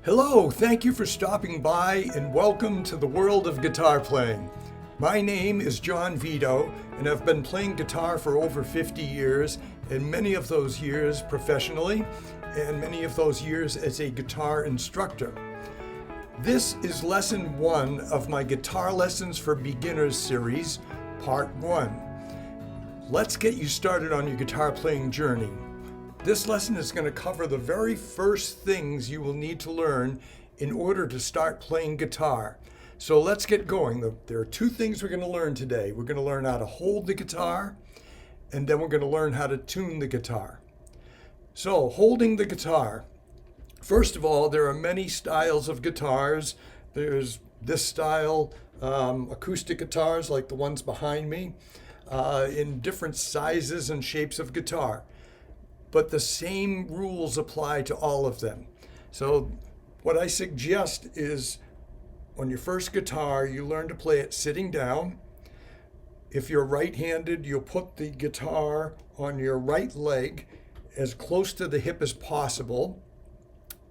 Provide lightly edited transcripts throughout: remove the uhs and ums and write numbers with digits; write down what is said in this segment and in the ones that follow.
Hello, thank you for stopping by and welcome to the world of guitar playing. My name is John Vito and I've been playing guitar for over 50 years, and many of those years professionally and many of those years as a guitar instructor. This is lesson 1 of my Guitar Lessons for Beginners series, part 1. Let's get you started on your guitar playing journey. This lesson is going to cover the very first things you will need to learn in order to start playing guitar. So let's get going. There are 2 things we're going to learn today. We're going to learn how to hold the guitar, and then we're going to learn how to tune the guitar. So, holding the guitar. First of all, there are many styles of guitars. There's this style, acoustic guitars like the ones behind me, in different sizes and shapes of guitar. But the same rules apply to all of them. So what I suggest is on your first guitar, you learn to play it sitting down. If you're right-handed, you'll put the guitar on your right leg as close to the hip as possible.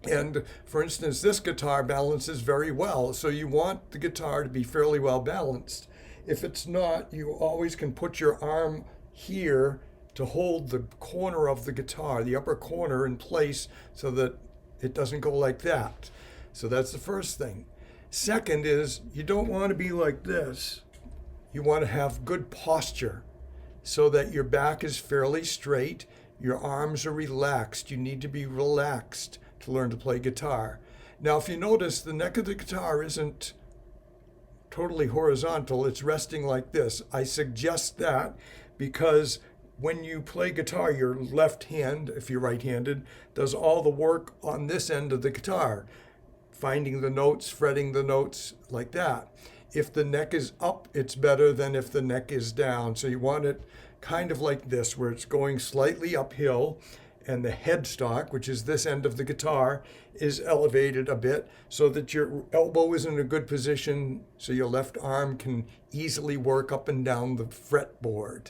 And for instance, this guitar balances very well, so you want the guitar to be fairly well balanced. If it's not, you always can put your arm here to hold the corner of the guitar, the upper corner, in place so that it doesn't go like that. So that's the first thing. Second is, you don't want to be like this. You want to have good posture so that your back is fairly straight, your arms are relaxed. You need to be relaxed to learn to play guitar. Now, if you notice, the neck of the guitar isn't totally horizontal, it's resting like this. I suggest that because when you play guitar, your left hand, if you're right-handed, does all the work on this end of the guitar, finding the notes, fretting the notes, like that. If the neck is up, it's better than if the neck is down. So you want it kind of like this, where it's going slightly uphill, and the headstock, which is this end of the guitar, is elevated a bit so that your elbow is in a good position, so your left arm can easily work up and down the fretboard.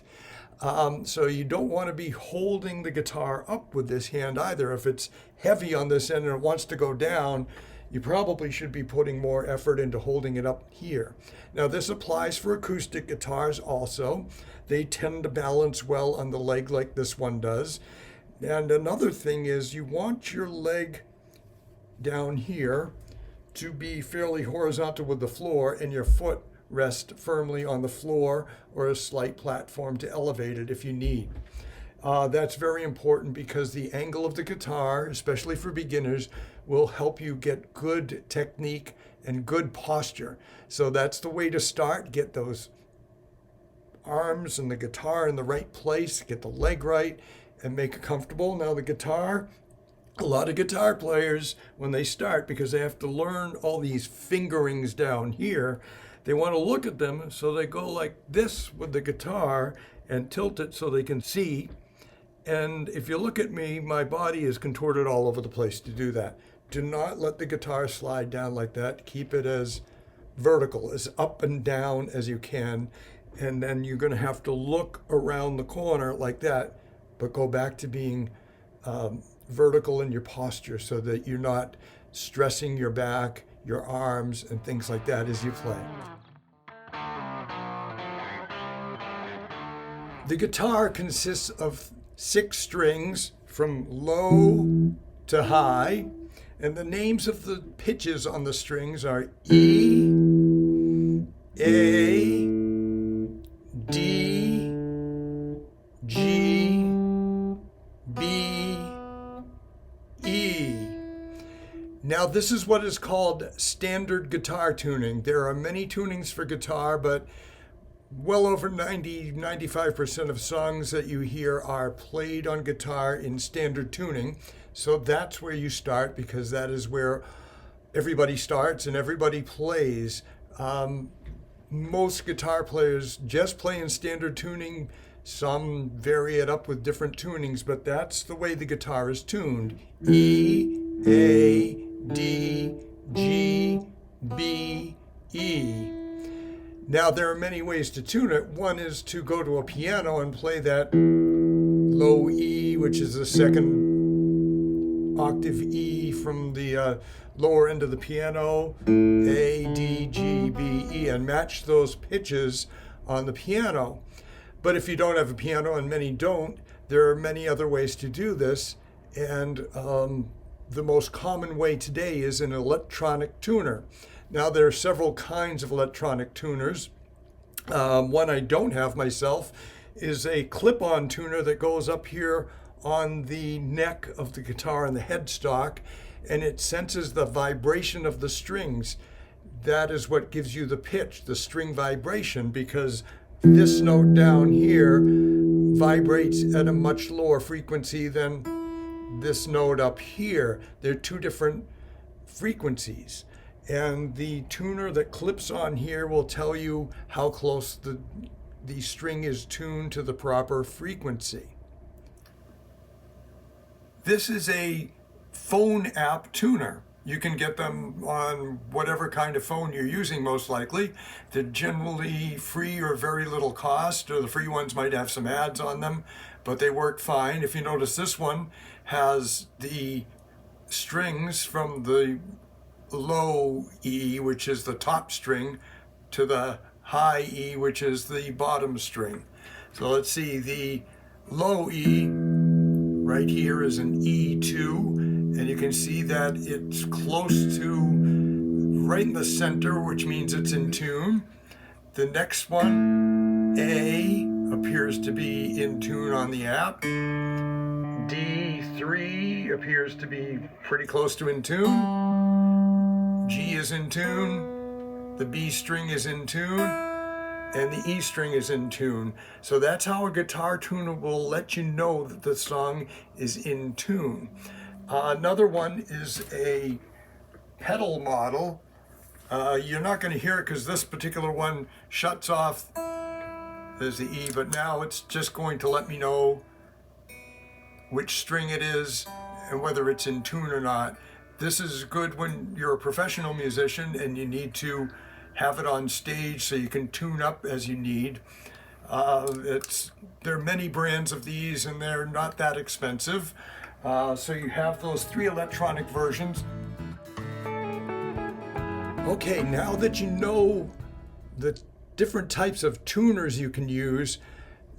So you don't want to be holding the guitar up with this hand either. If it's heavy on this end and it wants to go down, you probably should be putting more effort into holding it up here. Now, this applies for acoustic guitars also. They tend to balance well on the leg like this one does. And another thing is, you want your leg down here to be fairly horizontal with the floor, and your foot rest firmly on the floor or a slight platform to elevate it if you need. That's very important because the angle of the guitar, especially for beginners, will help you get good technique and good posture. So that's the way to start. Get those arms and the guitar in the right place, get the leg right, and make it comfortable. Now the guitar, a lot of guitar players, when they start, because they have to learn all these fingerings down here, they want to look at them, so they go like this with the guitar and tilt it so they can see. And if you look at me, my body is contorted all over the place to do that. Do not let the guitar slide down like that. Keep it as vertical, as up and down as you can. And then you're going to have to look around the corner like that, but go back to being vertical in your posture so that you're not stressing your back, your arms, and things like that as you play. The guitar consists of 6 strings from low to high, and the names of the pitches on the strings are E, A, D, G, B, E. Now, this is what is called standard guitar tuning. There are many tunings for guitar, but well over 95% of songs that you hear are played on guitar in standard tuning. So that's where you start, because that is where everybody starts and everybody plays. Most guitar players just play in standard tuning. Some vary it up with different tunings, but that's the way the guitar is tuned. E, A, D, G, B, E. Now, there are many ways to tune it. One is to go to a piano and play that low E, which is the second octave E from the lower end of the piano, A, D, G, B, E, and match those pitches on the piano. But if you don't have a piano, and many don't, there are many other ways to do this. And the most common way today is an electronic tuner. Now, there are several kinds of electronic tuners. One I don't have myself is a clip-on tuner that goes up here on the neck of the guitar and the headstock, and it senses the vibration of the strings. That is what gives you the pitch, the string vibration, because this note down here vibrates at a much lower frequency than this note up here. They're two different frequencies. And the tuner that clips on here will tell you how close the string is tuned to the proper frequency. This is a phone app tuner. You can get them on whatever kind of phone you're using, most likely. They're generally free or very little cost, or the free ones might have some ads on them, but they work fine. If you notice, this one has the strings from the low E, which is the top string, to the high E, which is the bottom string. So let's see, the low E right here is an E2, and you can see that it's close to right in the center, which means it's in tune. The next one, A, appears to be in tune on the app. D3 appears to be pretty close to in tune. G is in tune. The B string is in tune. And the E string is in tune. So that's how a guitar tuner will let you know that the song is in tune. Another one is a pedal model. You're not going to hear it because this particular one shuts off. There's the E, but now it's just going to let me know which string it is and whether it's in tune or not. This is good when you're a professional musician and you need to have it on stage so you can tune up as you need. There are many brands of these and they're not that expensive. So you have those three electronic versions. Okay, now that you know the different types of tuners you can use,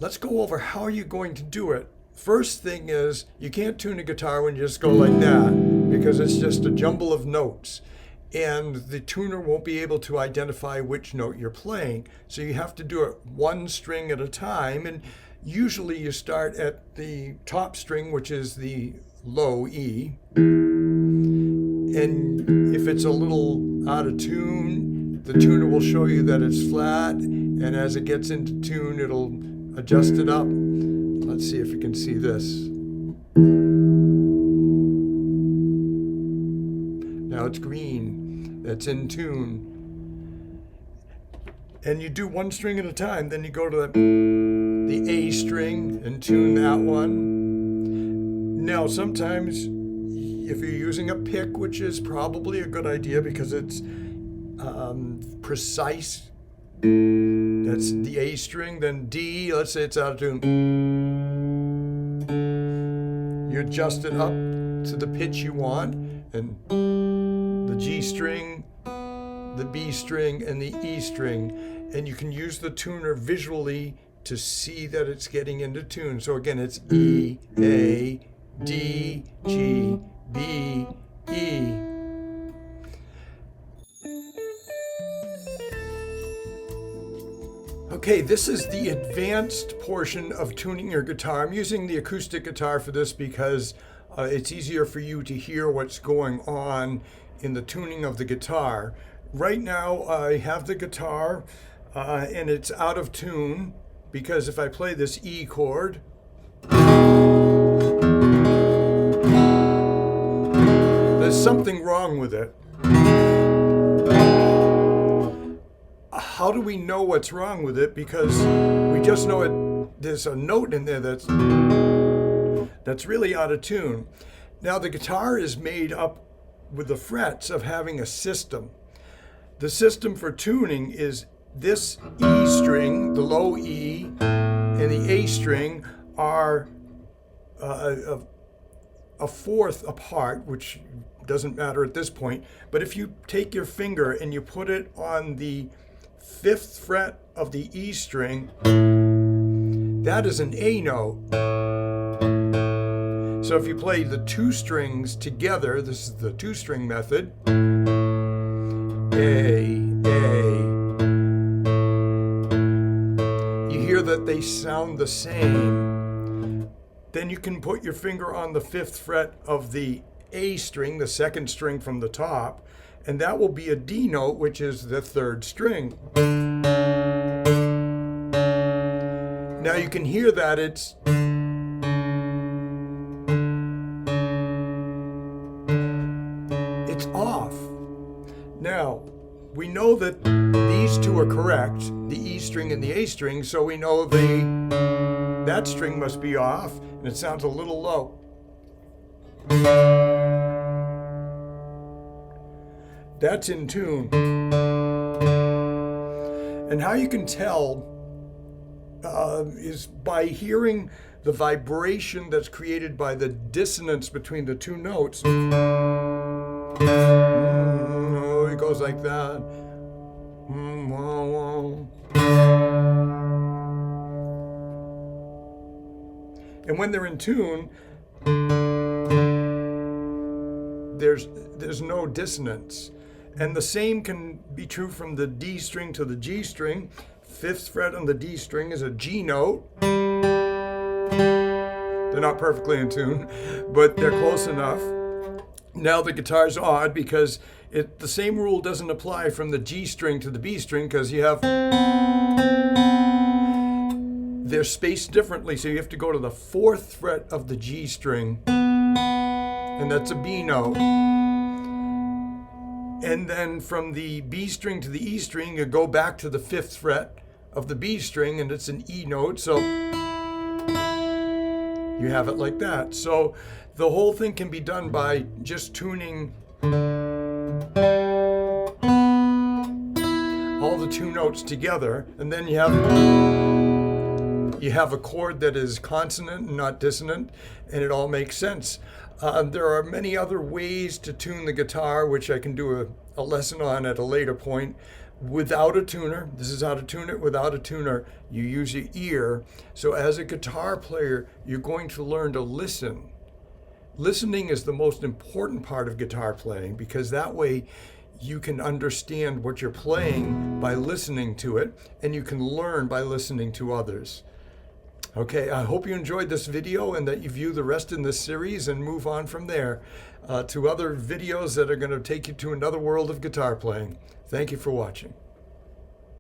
let's go over how you're going to do it. First thing is, you can't tune a guitar when you just go like that, because it's just a jumble of notes. And the tuner won't be able to identify which note you're playing. So you have to do it one string at a time. And usually you start at the top string, which is the low E. And if it's a little out of tune, the tuner will show you that it's flat. And as it gets into tune, it'll adjust it up. Let's see if you can see this. Now it's green, that's in tune. And you do one string at a time, then you go to the A string and tune that one. Now sometimes if you're using a pick, which is probably a good idea because it's precise, that's the A string, then D, let's say it's out of tune. You adjust it up to the pitch you want, and the G string, the B string, and the E string. And you can use the tuner visually to see that it's getting into tune. So again, it's E, A, D, G, B, E. Okay, this is the advanced portion of tuning your guitar. I'm using the acoustic guitar for this because it's easier for you to hear what's going on in the tuning of the guitar. Right now I have the guitar and it's out of tune because if I play this E chord, there's something wrong with it. How do we know what's wrong with it? Because we just know there's a note in there that's really out of tune. Now the guitar is made up with the frets of having a system. The system for tuning is this E string, the low E, and the A string are a fourth apart, which doesn't matter at this point. But if you take your finger and you put it on the 5th fret of the E string, that is an A note. So if you play the 2 strings together, this is the 2-string method, A, you hear that they sound the same. Then you can put your finger on the 5th fret of the A string, the 2nd string from the top, and that will be a D note, which is the 3rd string. Now you can hear that it's off. Now, we know that these two are correct, the E string and the A string, so we know that string must be off, and it sounds a little low. That's in tune. And how you can tell is by hearing the vibration that's created by the dissonance between the 2 notes. It goes like that. And when they're in tune, there's no dissonance. And the same can be true from the D string to the G string. 5th fret on the D string is a G note. They're not perfectly in tune, but they're close enough. Now the guitar's odd because the same rule doesn't apply from the G string to the B string, because they're spaced differently. So you have to go to the 4th fret of the G string, and that's a B note. And then from the B string to the E string, you go back to the 5th fret of the B string, and it's an E note. So you have it like that. So the whole thing can be done by just tuning all the 2 notes together, and then you have a chord that is consonant and not dissonant, and it all makes sense. There are many other ways to tune the guitar, which I can do a lesson on at a later point, without a tuner. This is how to tune it without a tuner. You use your ear. So as a guitar player, you're going to learn to listen. Listening is the most important part of guitar playing, because that way you can understand what you're playing by listening to it, and you can learn by listening to others. Okay, I hope you enjoyed this video and that you view the rest in this series and move on from there to other videos that are going to take you to another world of guitar playing. Thank you for watching.